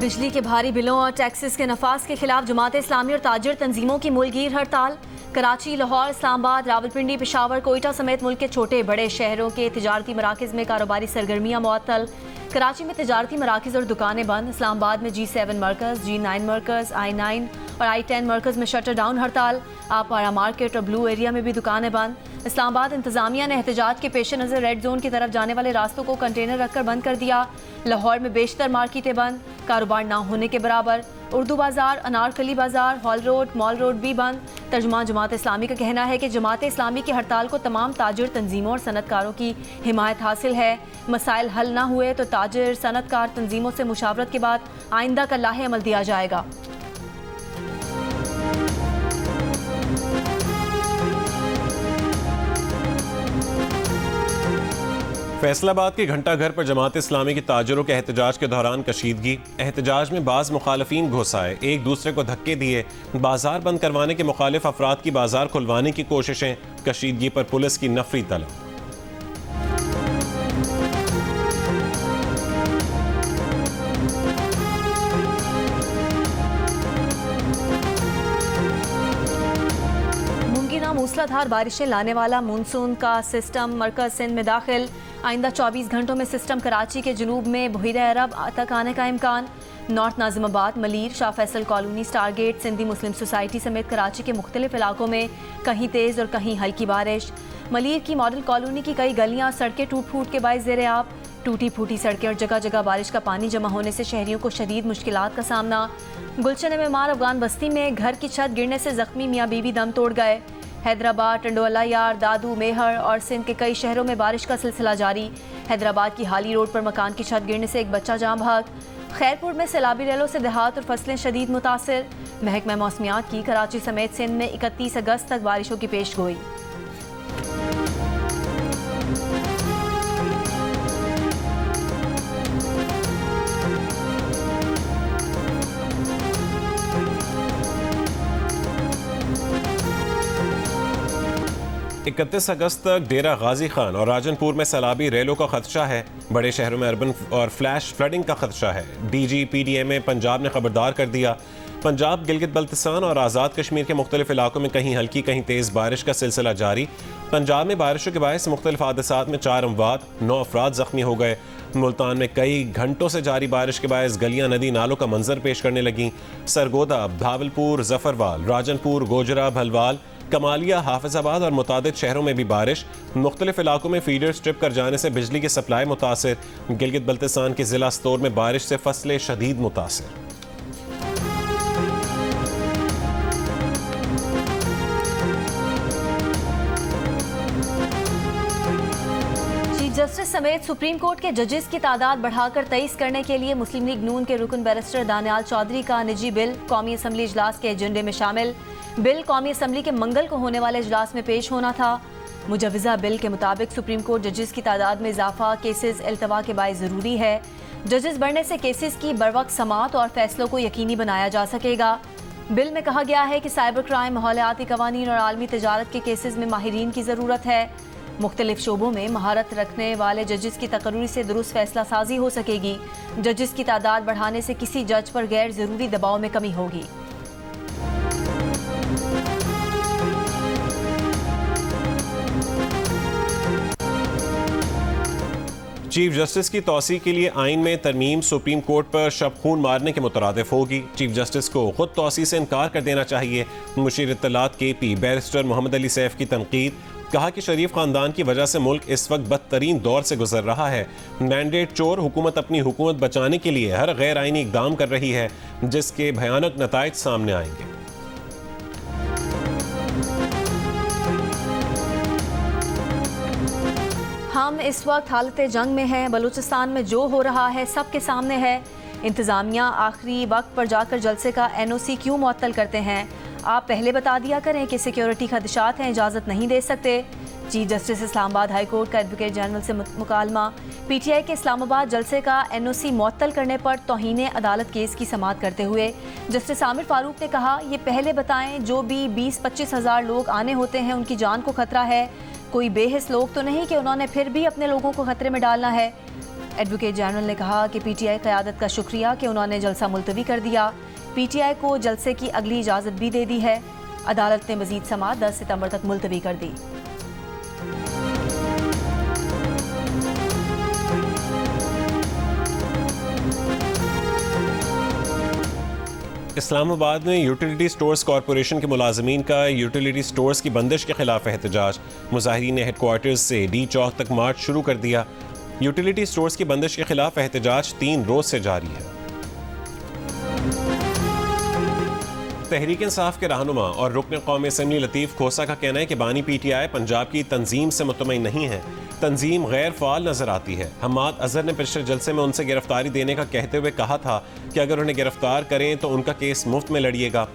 बिजली के भारी बिलों और टैक्सेस के नफाज के खिलाफ जमात इस्लामी और ताजिर तंजीमों की मुल्कगीर हड़ताल। कराची, लाहौर, इस्लामाबाद, रावलपिंडी, पेशावर, कोयटा समेत मुल्क के छोटे बड़े शहरों के तिजारती मराकज़ में कारोबारी सरगर्मियाँ मुअत्तल। कराची में तिजारती मराकज़ और दुकानें बंद। इस्लामाबाद में G7 मरकज़, G9 मरकज़, I9 और I10 मरकज़ में शटर डाउन हड़ताल। आपारा मार्केट और ब्लू एरिया में भी दुकानें बंद। इस्लामाबाद इंतजामिया ने एहतजाज के पेश नज़र रेड जोन की तरफ जाने वाले रास्तों को कंटेनर रखकर बंद कर दिया। लाहौर में बेशतर मार्केटें बंद, कारोबार ना होने के बराबर। उर्दू बाजार, अनारकली बाजार, हॉल रोड, मॉल रोड भी बंद। तर्जुमान जमात इस्लामी का कहना है कि जमात इस्लामी की हड़ताल को तमाम ताजिर तंजीमों और सनतकारों की हिमायत हासिल है। मसाइल हल ना हुए तो ताजिर सनतकार तंजीमों से मुशावरत के बाद आइंदा का लाहे अमल दिया जाएगा। फैसलाबाद के घंटा घर पर जमात इस्लामी की ताजरों के एहतजाज के दौरान कशीदगी। एहतजाज में बाज़ मुखालफीन घुस आए, एक दूसरे को धक्के दिए। बाजार बंद करवाने के मुखालिफ अफराद की बाजार खुलवाने की कोशिशें। कशीदगी पर पुलिस की नफरी तलब। मुमकिन मूसलाधार बारिशें लाने वाला मानसून का सिस्टम मरकज सिंध में दाखिल। आइंदा 24 घंटों में सिस्टम कराची के जुनूब में बहीर अरब तक आने का इम्कान। North Nazimabad, Malir, Shah Faisal Colony, Stargate, Sindhi Muslim Society समेत कराची के मुख्तलिफ इलाकों में कहीं तेज़ और कहीं हल्की बारिश। मलीर की मॉडल कॉलोनी की कई गलियां सड़कें टूट फूट के बाइस ज़ेर आब। टूटी फूटी सड़कें और जगह जगह बारिश का पानी जमा होने से शहरियों को शदीद मुश्किलात का सामना। गुलशन मेमार अफगान बस्ती में घर की छत गिरने से जख्मी मियाँ बीवी दम तोड़ गए। हैदराबाद, टंडोला यार, दादू, मेहर और सिंध के कई शहरों में बारिश का सिलसिला जारी। हैदराबाद की हाली रोड पर मकान की छत गिरने से एक बच्चा जाम भाग। खैरपुर में सैलाबी रेलों से देहात और फसलें शदीद मुतासिर। महकमा मौसमियात की कराची समेत सिंध में 31 अगस्त तक बारिशों की पेश गोई। इकतीस अगस्त तक डेरा गाजी खान और राजनपुर में सैलाबी रेलों का खदशा है। बड़े शहरों में अर्बन और फ्लैश फ्लडिंग का खदशा है। DGPDMA पंजाब ने खबरदार कर दिया। पंजाब, गिलगित बल्तिस्तान और आज़ाद कश्मीर के मुख्तलिफ इलाकों में कहीं हल्की कहीं तेज़ बारिश का सिलसिला जारी। पंजाब में बारिशों के बायस मुख्तलिफ हादसात में 4 अमवात, 9 अफराद जख्मी हो गए। मुल्तान में कई घंटों से जारी बारिश के बायस गलियां नदी नालों का मंजर पेश करने लगीं। सरगोदा, भावलपुर, जफरवाल, राजनपुर, गोजरा, भलवाल, कमालिया, हाफिजाबाद और मुतादिद शहरों में भी बारिश। मुख्तलिफ इलाकों में फीडर स्ट्रिप कर जाने से बिजली की सप्लाई मुतासिर। गिलगित बल्तिस्तान के जिला स्तोर में बारिश से फसलें शदीद मुतासिर। जस्टिस समेत सुप्रीम कोर्ट के जजेस की तादाद बढ़ाकर 23 करने के लिए मुस्लिम लीग नून के रुकन बैरिस्टर दानियाल चौधरी का निजी बिल कौमी असम्बली इजलास के एजेंडे में शामिल। बिल कौमी असम्बली के मंगल को होने वाले इजलास में पेश होना था। मुजव्वज़ा बिल के मुताबिक सुप्रीम कोर्ट जजेस की तादाद में इजाफा केसेस अल्तवा के बायस ज़रूरी है। जजेस बढ़ने से केसेस की बरवक्त समाअत और फैसलों को यकीनी बनाया जा सकेगा। बिल में कहा गया है कि साइबर क्राइम, माहौलियाती कवानीन और आलमी तजारत के केसेस में माहिरीन की ज़रूरत है। मुख्तलिफ शोबों में महारत रखने वाले जजेस की तकर्री से दुरुस्त फैसला साजी हो सकेगी। जजेस की तादाद बढ़ाने से किसी जज पर गैर ज़रूरी दबाव में कमी होगी। चीफ जस्टिस की तौसीक के लिए आइन में तरमीम सुप्रीम कोर्ट पर शब खून मारने के मुतरादिफ होगी। चीफ जस्टिस को खुद तौसीक से इनकार कर देना चाहिए। मुशीर इत्तलात KP बैरिस्टर मोहम्मद अली सैफ की तनकीद। कहा कि शरीफ खानदान की वजह से मुल्क इस वक्त बदतरीन दौर से गुजर रहा है। मैंडेट चोर हुकूमत अपनी हुकूमत बचाने के लिए हर गैर आइनी इकदाम कर रही है, जिसके भयानक नताइज सामने आएंगे। हम इस वक्त हालत जंग में हैं। बलूचिस्तान में जो हो रहा है सबके सामने है। इंतज़ामिया आखिरी वक्त पर जाकर जलसे का NOC क्यों मुअत्तल करते हैं? आप पहले बता दिया करें कि सिक्योरिटी खदशात हैं, इजाज़त नहीं दे सकते। Chief justice Islamabad high court का एडवोकेट जनरल से मुकालमा। PTI के इस्लामाबाद जलसे का NOC मुअत्तल करने पर तौहीन अदालत केस की समाअत करते हुए जस्टिस आमिर फारूक ने कहा, ये पहले बताएं जो भी 20-25 हज़ार लोग आने होते हैं उनकी जान को खतरा है। कोई बेहिस लोग तो नहीं कि उन्होंने फिर भी अपने लोगों को खतरे में डालना है। एडवोकेट जनरल ने कहा कि पीटीआई क़यादत का शुक्रिया कि उन्होंने जलसा मुलतवी कर दिया। पीटीआई को जलसे की अगली इजाज़त भी दे दी है। अदालत ने मज़ीद समाअत 10 सितंबर तक मुलतवी कर दी। इस्लामाबाद में यूटिलिटी स्टोर्स कॉरपोरेशन के मुलाजमीन का यूटिलिटी स्टोर्स की बंदिश के खिलाफ एहतजाज। मुजाहिरीन ने हेडक्वार्टर्स से डी चौक तक मार्च शुरू कर दिया। यूटिलिटी स्टोर्स की बंदिश के खिलाफ एहतजाज 3 रोज से जारी है। तहरीक इंसाफ के रहनुमा और रुकन कौमी असम्बली लतीफ़ खोसा का कहना है कि बानी पीटीआई पंजाब की तंजीम से मुतमईन नहीं है। तंजीम गैर फ़ाल नजर आती है। हम्माद अजहर ने पिछले जलसे में उनसे गिरफ्तारी देने का कहते हुए कहा था कि अगर उन्हें गिरफ्तार करें तो उनका केस मुफ्त में लड़िएगा।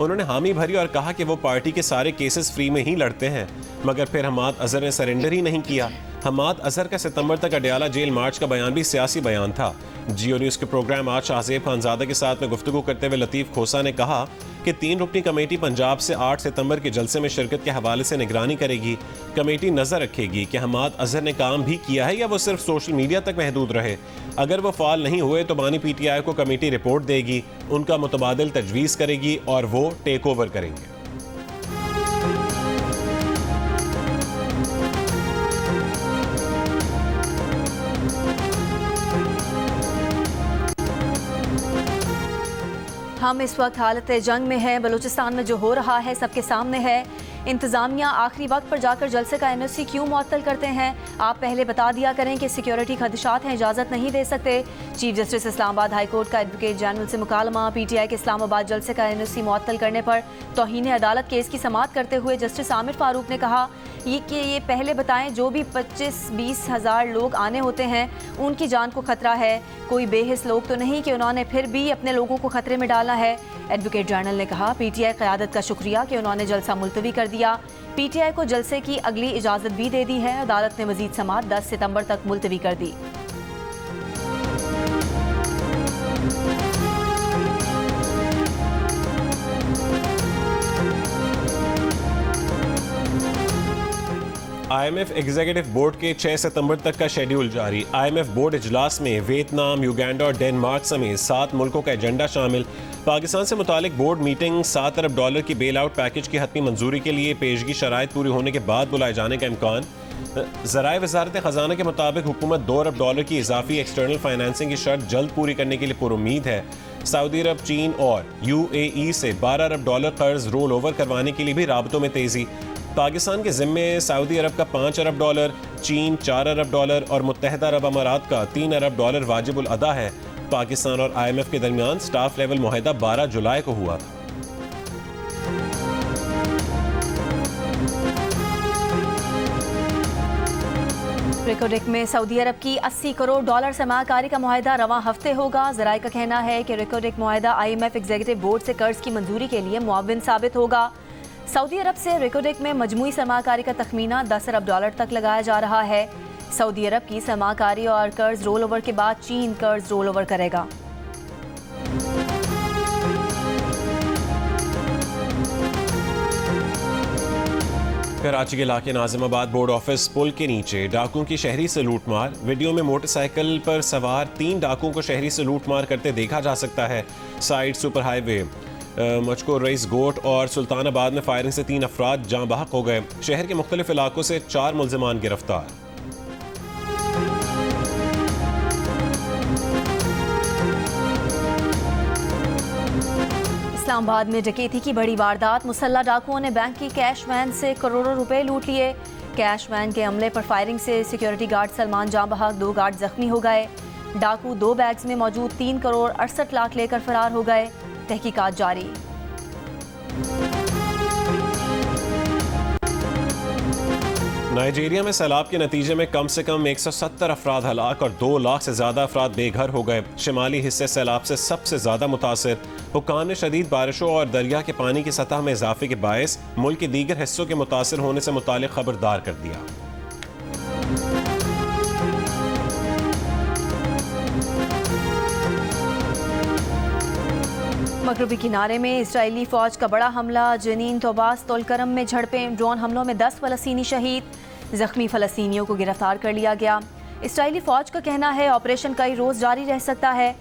उन्होंने हामी भरी और कहा कि वो पार्टी के सारे केसेस फ्री में ही लड़ते हैं, मगर फिर हम्माद अजहर ने सरेंडर ही नहीं किया। हम्माद अजहर का सितंबर तक अडयाला जेल मार्च का बयान भी सियासी बयान था। जियो न्यूज़ के प्रोग्राम आज शाहजेब खानजादा के साथ में गुफ्तगू करते हुए लतीफ़ खोसा ने कहा कि 3 रुकनी कमेटी पंजाब से 8 सितंबर के जलसे में शिरकत के हवाले से निगरानी करेगी। कमेटी नज़र रखेगी कि हम्माद अजहर ने काम भी किया है या वो सिर्फ सोशल मीडिया तक महदूद रहे। अगर वो फाल नहीं हुए तो बानी पीटीआई को कमेटी रिपोर्ट देगी, उनका मुतबादिल तजवीज़ करेगी और वो टेक ओवर करेंगे। हम इस वक्त हालत जंग में हैं। बलूचिस्तान में जो हो रहा है सबके सामने है। इंतज़ामिया आखिरी वक्त पर जाकर जलसे का एनओसी क्यों मुअत्तल करते हैं? आप पहले बता दिया करें कि सिक्योरिटी खदशात हैं, इजाज़त नहीं दे सकते। Chief justice Islamabad high court का एडवोकेट जनरल से मुकालमा। पीटीआई के इस्लामाबाद जलसे का एनओसी मुअत्तल करने पर तौहीन अदालत केस की समाअत करते हुए जस्टिस आमिर फारूक ने कहा ये पहले बताएं जो भी 25-20 हज़ार लोग आने होते हैं उनकी जान को खतरा है। कोई बेहिस लोग तो नहीं कि उन्होंने फिर भी अपने लोगों को खतरे में डाला है। एडवोकेट जनरल ने कहा पीटीआई क़यादत का शुक्रिया कि उन्होंने जलसा मुलतवी कर दिया। पीटीआई को जलसे की अगली इजाज़त भी दे दी है। अदालत ने मज़ीद समाअत 10 सितंबर तक मुलतवी कर दी। IMF एग्जीक्यूटिव बोर्ड के 6 सितंबर तक का शेड्यूल जारी। IMF बोर्ड इजलास में वियतनाम, युगांडा और डेनमार्क समेत 7 मुल्कों का एजेंडा शामिल। पाकिस्तान से मुतालिक बोर्ड मीटिंग $7 अरब की बेल आउट पैकेज की हतमी मंजूरी के लिए पेशगी शराइत पूरी होने के बाद बुलाए जाने का इम्कान। ज़राए वज़ारत ख़जाना के मुताबिक हुकूमत $2 अरब की इजाफी एक्सटर्नल फाइनेंसिंग की शर्त जल्द पूरी करने के लिए पुरुम्मीद है। सऊदी अरब, चीन और UAE से $12 अरब कर्ज रोल ओवर करवाने के लिए भी राबतों में तेज़ी। पाकिस्तान के ज़िम्मे सऊदी अरब का $5 अरब, चीन $4 अरब और मुत्तहदा अरब अमारात का $3 अरब वाजिबुल अदा है। पाकिस्तान और IMF के दरमियान स्टाफ लेवल मुआहदा 12 जुलाई को हुआ था। रिकोडेक में सऊदी अरब की $80 करोड़ सरमाकारी का मुआहदा रवां हफ्ते होगा। ज़राए का कहना है कि रिकोडेक मुआहदा IMF एग्जीक्यूटिव बोर्ड से कर्ज की मंजूरी के लिए मुआविन साबित होगा। सऊदी अरब से रिकोडेक में मजमूई सरमाकारी का तखमीना $10 अरब तक लगाया जा रहा है। सऊदी अरब की सरमाकारी और कर्ज रोल ओवर के बाद चीन कर्ज रोल ओवर करेगा। कराची के इलाके नाजिमाबाद बोर्ड ऑफिस पुल के नीचे डाकुओं की शहरी से लूटमार। वीडियो में मोटरसाइकिल पर सवार 3 डाकुओं को शहरी से लूटमार करते देखा जा सकता है। साइड सुपर हाईवे मचको रईस गोट और सुल्तानाबाद में फायरिंग से 3 अफराद जाँ बहक हो गए। शहर के मुख्तलिफ इलाकों से 4 मुल्जिमान गिरफ्तार। इस्लामाबाद में डकैती की बड़ी वारदात। मुसल्ला डाकुओं ने बैंक की कैश वैन से करोड़ों रुपए लूट लिए। कैश वैन के अमले पर फायरिंग से सिक्योरिटी गार्ड सलमान जाँ बहक, 2 गार्ड जख्मी हो गए। डाकू 2 बैग्स में मौजूद 3 करोड़ 68 लाख लेकर फरार हो गए। तहकीकात जारी। नाइजीरिया में सैलाब के नतीजे में कम से कम 170 अफराद हलाक और 2 लाख से ज़्यादा अफराद बेघर हो गए। शिमाली हिस्से सैलाब से सबसे ज़्यादा मुतासिर। हुक्काम ने शदीद बारिशों और दरिया के पानी की सतह में इजाफे के बायस मुल्क के दीगर हिस्सों के मुतासिर होने से मुतालिक खबरदार कर दिया। मगरबी किनारे में इजरायली फौज का बड़ा हमला। जनीन, तोबास, तोलकरम में झड़पें। ड्रोन हमलों में 10 फ़लस्तीनी शहीद। जख्मी फ़लस्तीनियों को गिरफ्तार कर लिया गया। इसराइली फौज का कहना है ऑपरेशन कई रोज जारी रह सकता है।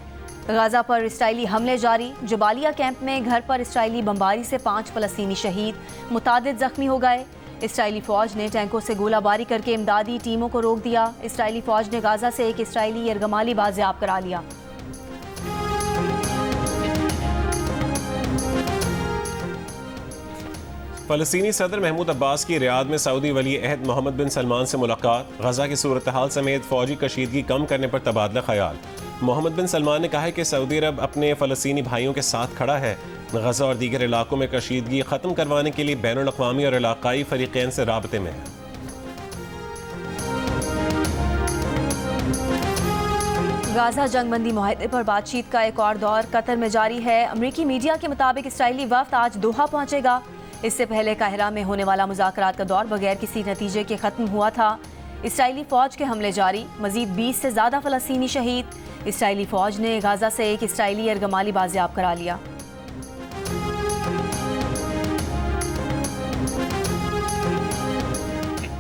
गाजा पर इसराइली हमले जारी। जबालिया कैंप में घर पर इसराइली बमबारी से 5 फलस्तीनी शहीद, मुतादिद जख्मी हो गए। इसराइली फौज ने टैंकों से गोलाबारी करके इमदादी टीमों को रोक दिया। इसराइली फौज ने गाजा से एक इसराइली यरगमाली बाजियाब करा लिया। फ़लस्तीनी सदर महमूद अब्बास की रियाद में सऊदी वली अहद मोहम्मद बिन सलमान से मुलाकात। गजा की सूरत हाल समेत फौजी कशीदगी कम करने पर तबादला ख्याल। मोहम्मद बिन सलमान ने कहा है कि सऊदी अरब अपने फ़लस्तीनी भाइयों के साथ खड़ा है। गजा और दीगर इलाकों में कशीदगी ख़त्म करवाने के लिए बैनुल अक़वामी और इलाक़ाई फ़रीक़ैन से राबते में है। गाजा जंगबंदी मुआहदे पर बातचीत का एक और दौर कतर में जारी है। अमरीकी मीडिया के मुताबिक इसराइली वफ़द आज दोहा पहुंचेगा। इससे पहले काहिरा में होने वाला मुज़ाकरात का दौर बगैर किसी नतीजे के ख़त्म हुआ था। इसराइली फ़ौज के हमले जारी, मज़ीद 20 से ज़्यादा फ़लस्तीनी शहीद। इसराइली फ़ौज ने गाजा से एक इसराइली यरगमाली बाजियाब करा लिया।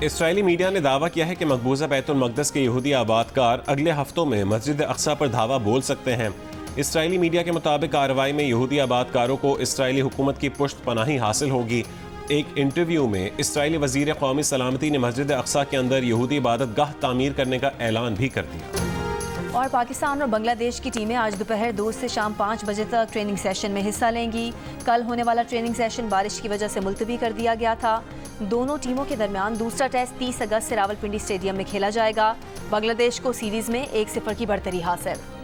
इसराइली मीडिया ने दावा किया है कि मकबूजा बैतुल मक़दस के यहूदी आबादकार अगले हफ्तों में मस्जिद अक्सा पर धावा बोल सकते हैं। इसराइली मीडिया के मुताबिक कार्रवाई में यहूदी आबादकारों को इसराइली हुकूमत की पुष्ट पनाही हासिल होगी। एक इंटरव्यू में इसराइली वज़ीर कौमी सलामती ने मस्जिद अक्सा के अंदर यहूदी इबादत गाह तामीर करने का ऐलान भी कर दिया। और पाकिस्तान और बांग्लादेश की टीमें आज दोपहर 2 से शाम 5 बजे तक ट्रेनिंग सेशन में हिस्सा लेंगी। कल होने वाला ट्रेनिंग सेशन बारिश की वजह से मुलतवी कर दिया गया था। दोनों टीमों के दरमियान दूसरा टेस्ट 30 अगस्त से रावलपिंडी स्टेडियम में खेला जाएगा। बांग्लादेश को सीरीज में 1-0 की बढ़तरी हासिल।